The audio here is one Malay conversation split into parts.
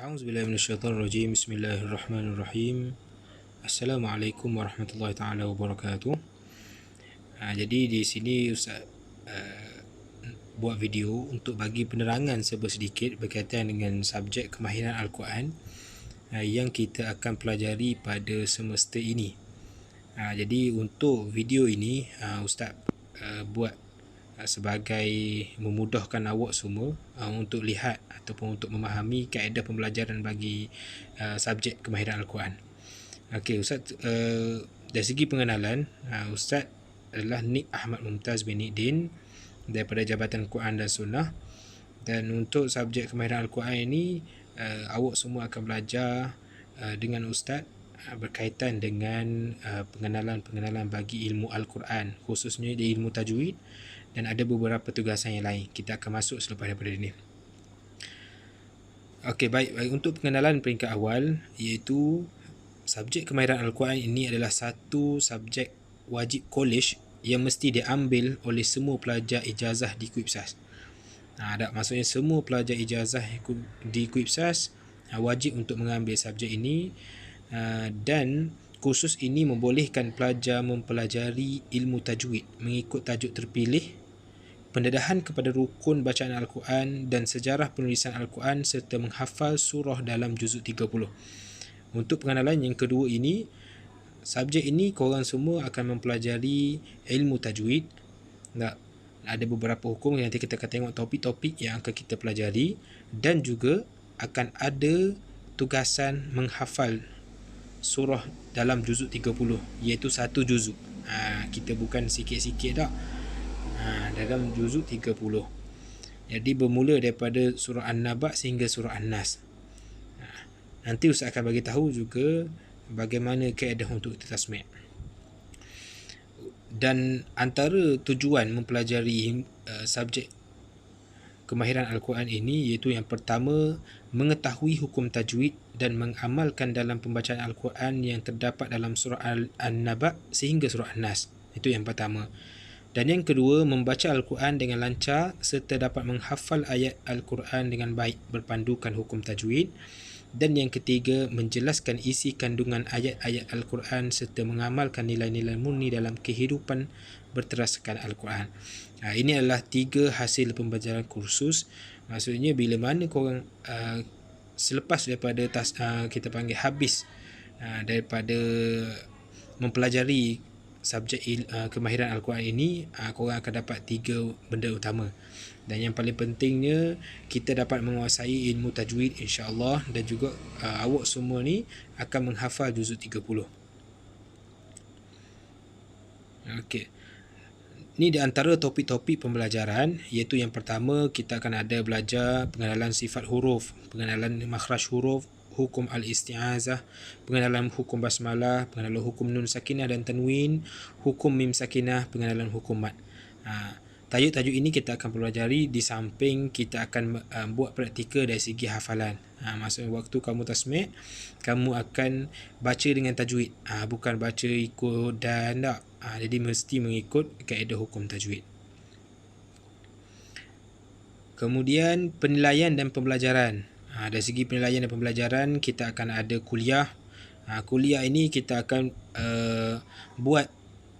A'udzubillahi minasyaitonirrajim. Bismillahirrahmanirrahim. Assalamualaikum warahmatullahi taala wabarakatuh. Jadi di sini Ustaz buat video untuk bagi penerangan sedikit berkaitan dengan subjek kemahiran Al-Quran yang kita akan pelajari pada semester ini. Jadi untuk video ini Ustaz buat sebagai memudahkan awak semua untuk lihat ataupun untuk memahami kaedah pembelajaran bagi subjek kemahiran Al-Quran. Okey, Ustaz, dari segi pengenalan, Ustaz adalah Nik Ahmad Mumtaz bin Nidin daripada Jabatan Quran dan Sunnah. Dan untuk subjek kemahiran Al-Quran ini, awak semua akan belajar dengan Ustaz berkaitan dengan pengenalan bagi ilmu Al-Quran, khususnya di ilmu tajwid, dan ada beberapa tugasan yang lain. Kita akan masuk selepas daripada ini. Okey, baik. Untuk pengenalan peringkat awal, iaitu subjek kemahiran Al-Quran ini adalah satu subjek wajib college yang mesti diambil oleh semua pelajar ijazah di KUIPSAS. Maksudnya semua pelajar ijazah di KUIPSAS wajib untuk mengambil subjek ini, dan kursus ini membolehkan pelajar mempelajari ilmu tajwid mengikut tajuk terpilih, pendedahan kepada rukun bacaan Al-Quran dan sejarah penulisan Al-Quran serta menghafal surah dalam juzuk 30. Untuk pengenalan yang kedua ini, subjek ini korang semua akan mempelajari ilmu tajwid. Ada beberapa hukum yang nanti kita akan tengok topik-topik yang akan kita pelajari, dan juga akan ada tugasan menghafal surah dalam juzuk 30, iaitu satu juzuk. Kita bukan sikit-sikit tak. Dalam juzuk 30. Jadi bermula daripada surah An-Naba sehingga surah An-Nas. Nanti Ustaz akan bagi tahu juga bagaimana kaedah untuk kita tasmi'. Dan antara tujuan mempelajari subjek kemahiran Al-Quran ini, iaitu yang pertama, mengetahui hukum tajwid dan mengamalkan dalam pembacaan Al-Quran yang terdapat dalam surah An-Naba sehingga surah An-Nas. Itu yang pertama. Dan yang kedua, membaca Al-Quran dengan lancar serta dapat menghafal ayat Al-Quran dengan baik berpandukan hukum tajwid. Dan yang ketiga, menjelaskan isi kandungan ayat-ayat Al-Quran serta mengamalkan nilai-nilai murni dalam kehidupan berteraskan Al-Quran. Ini adalah 3 hasil pembelajaran kursus. Maksudnya bila mana korang selepas daripada kita panggil habis daripada mempelajari subjek kemahiran Al-Quran ini, korang akan dapat 3 benda utama. Dan yang paling pentingnya, kita dapat menguasai ilmu tajwid insya-Allah, dan juga awak semua ni akan menghafal juzuk 30. Okey. Ini di antara topik-topik pembelajaran, iaitu yang pertama kita akan ada belajar pengenalan sifat huruf, pengenalan makhraj huruf, hukum al-isti'azah, pengenalan hukum basmalah, pengenalan hukum nun sakinah dan tanwin, hukum mim sakinah, pengenalan hukum mad. Tajuk-tajuk ini kita akan pelajari di samping kita akan buat praktikal dari segi hafalan. Maksudnya waktu kamu tasmi', kamu akan baca dengan tajwid, bukan baca ikut dan tak. Jadi mesti mengikut kaedah hukum tajwid. Kemudian penilaian dan pembelajaran. Dari segi penilaian dan pembelajaran, kita akan ada kuliah. Kuliah ini kita akan buat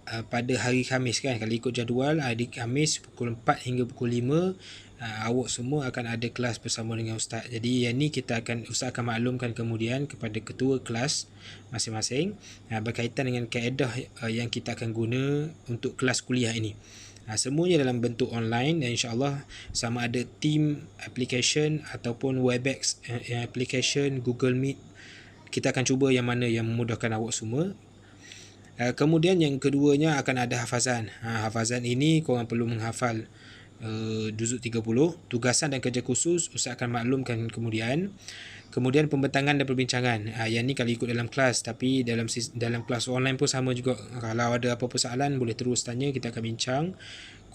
pada hari Khamis kan. Kalau ikut jadual, hari Khamis pukul 4 hingga pukul 5, awak semua akan ada kelas bersama dengan Ustaz. Jadi yang ni Ustaz akan maklumkan kemudian kepada ketua kelas masing-masing berkaitan dengan kaedah yang kita akan guna untuk kelas kuliah ini. Semuanya dalam bentuk online, dan insya-Allah sama ada team application ataupun Webex application, Google Meet, kita akan cuba yang mana yang memudahkan awak semua. Kemudian yang keduanya akan ada hafazan. Hafazan ini korang perlu menghafal juzuk 30. Tugasan dan kerja khusus Ustaz akan maklumkan kemudian. Kemudian pembentangan dan perbincangan. Yang ni kalau ikut dalam kelas, tapi dalam kelas online pun sama juga. Kalau ada apa-apa soalan boleh terus tanya, kita akan bincang.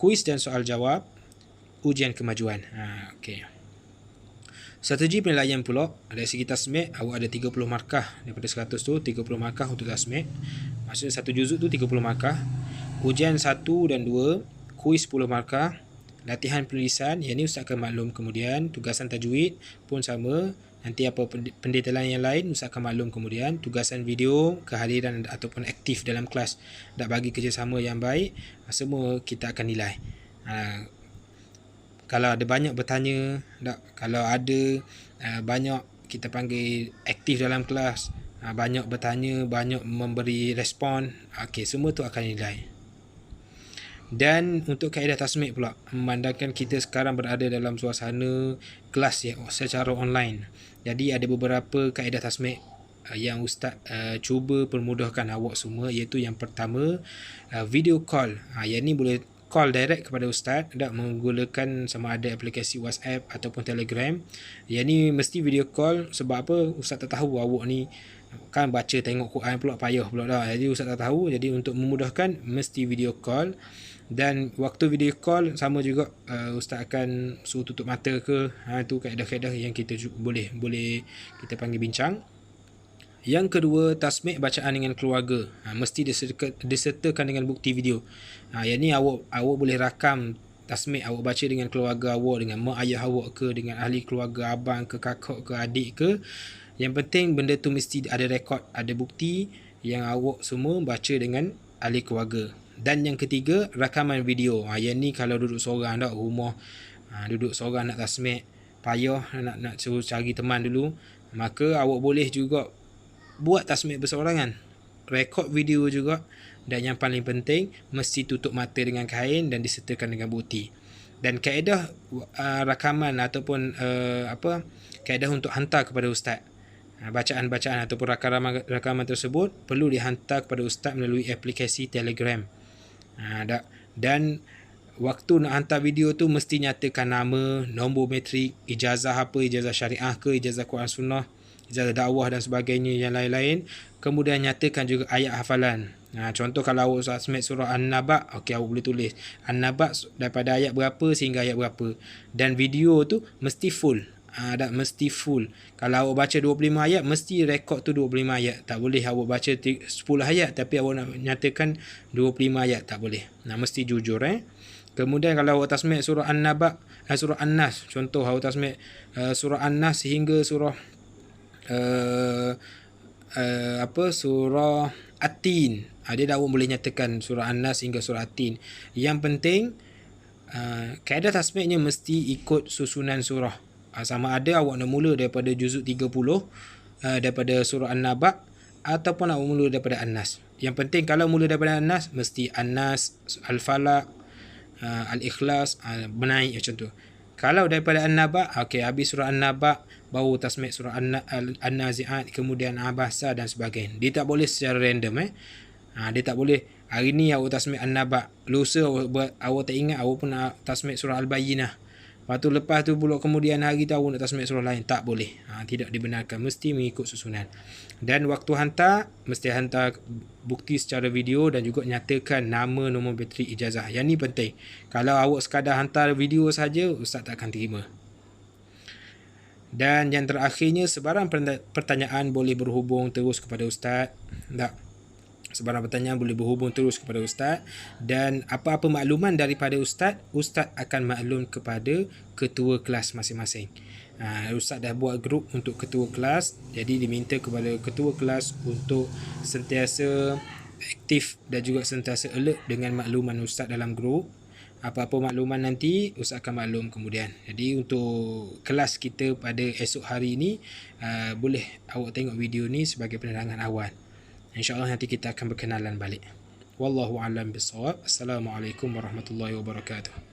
Kuis dan soal jawab, ujian kemajuan. Okey. Strategi penilaian pula, dari segi tasmi', awak ada 30 markah daripada 100 tu, 30 markah untuk tasmi'. Maksudnya satu juzuk tu 30 markah. Ujian 1 dan 2, kuis 10 markah. Latihan penulisan, yang ni Ustaz akan maklum kemudian. Tugasan tajwid pun sama, Nanti apa pendetailan yang lain Ustaz akan maklum kemudian. Tugasan video, kehadiran ataupun aktif dalam kelas, nak bagi kerjasama yang baik, semua kita akan nilai. Kalau ada banyak bertanya, kalau ada banyak kita panggil aktif dalam kelas, banyak bertanya, banyak memberi respon, okey, semua tu akan nilai. Dan untuk kaedah tasmik pula, memandangkan kita sekarang berada dalam suasana kelas secara online. Jadi ada beberapa kaedah tasmik yang Ustaz cuba permudahkan awak semua, iaitu yang pertama, video call. Yang ni boleh call direct kepada Ustaz, tak menggunakan sama ada aplikasi WhatsApp ataupun Telegram. Yang ni mesti video call, sebab apa? Ustaz tak tahu awak ni kan baca tengok Quran pula payah pula dah. Jadi Ustaz tak tahu, jadi untuk memudahkan mesti video call. Dan waktu video call sama juga, Ustaz akan suruh tutup mata ke. Itu kaedah-kaedah yang kita boleh kita panggil bincang. Yang kedua, tasmik bacaan dengan keluarga. Mesti disertakan dengan bukti video. Yang ni awak boleh rakam tasmik awak baca dengan keluarga awak, dengan mak ayah awak ke, dengan ahli keluarga, abang ke, kakak ke, adik ke. Yang penting benda tu mesti ada rekod, ada bukti yang awak semua baca dengan ahli keluarga. Dan yang ketiga, rakaman video. Yang ni kalau duduk seorang tak rumah, duduk seorang nak tasmik, payah nak suruh cari teman dulu, maka awak boleh juga buat tasmik berseorangan, rekod video juga. Dan yang paling penting, mesti tutup mata dengan kain dan disertakan dengan bukti. Dan kaedah rakaman ataupun kaedah untuk hantar kepada Ustaz, bacaan-bacaan ataupun rakaman tersebut perlu dihantar kepada Ustaz melalui aplikasi Telegram. Dan waktu nak hantar video tu mesti nyatakan nama, nombor metrik, ijazah apa, ijazah syariah ke, ijazah Quran Sunnah, ijazah dakwah dan sebagainya yang lain-lain. Kemudian nyatakan juga ayat hafalan. Contoh kalau awak tasmik surah An-Naba, okey, awak boleh tulis An-Naba daripada ayat berapa sehingga ayat berapa. Dan video tu mesti full. Mesti full. Kalau awak baca 25 ayat, mesti rekod tu 25 ayat. Tak boleh awak baca 10 ayat tapi awak nak nyatakan 25 ayat, tak boleh. Mesti jujur. Kemudian kalau awak tasmik surah An-Naba, surah An-Nas, contoh awak tasmik surah An-Nas hingga surah surah At-Tin, dia dah awak boleh nyatakan surah An-Nas hingga surah At-Tin. Yang penting kaedah tasmiknya mesti ikut susunan surah. Sama ada awak nak mula daripada juzuk 30, daripada surah An-Naba, ataupun awak mula daripada An-Nas. Yang penting kalau mula daripada An-Nas, mesti An-Nas, Al-Falaq, Al-Ikhlas, menaik macam tu. Kalau daripada An-Naba, okey, habis surah An-Naba, baru tasmik surah An-Nazi'at, kemudian Abasa dan sebagainya. Dia tak boleh secara random. Dia tak boleh hari ni awak tasmik An-Naba, lusa awak tak ingat, awak pun nak tasmik surah Al-Bayyinah. Lepas tu pula kemudian hari tu awak nak tasmik surah lain. Tak boleh. Tidak dibenarkan. Mesti mengikut susunan. Dan waktu hantar, mesti hantar bukti secara video dan juga nyatakan nama, nombor bateri, ijazah. Yang ni penting. Kalau awak sekadar hantar video saja, Ustaz tak akan terima. Dan yang terakhirnya, sebarang pertanyaan boleh berhubung terus kepada Ustaz. Sebarang pertanyaan boleh berhubung terus kepada Ustaz. Dan apa-apa makluman daripada Ustaz, Ustaz akan maklum kepada ketua kelas masing-masing. Ustaz dah buat grup untuk ketua kelas. Jadi diminta kepada ketua kelas untuk sentiasa aktif dan juga sentiasa alert dengan makluman Ustaz dalam grup. Apa-apa makluman nanti, Ustaz akan maklum kemudian. Jadi untuk kelas kita pada esok hari ini, boleh awak tengok video ni sebagai penerangan awal. InsyaAllah nanti kita akan berkenalan balik. Wallahu a'lam bishawab. Assalamualaikum warahmatullahi wabarakatuh.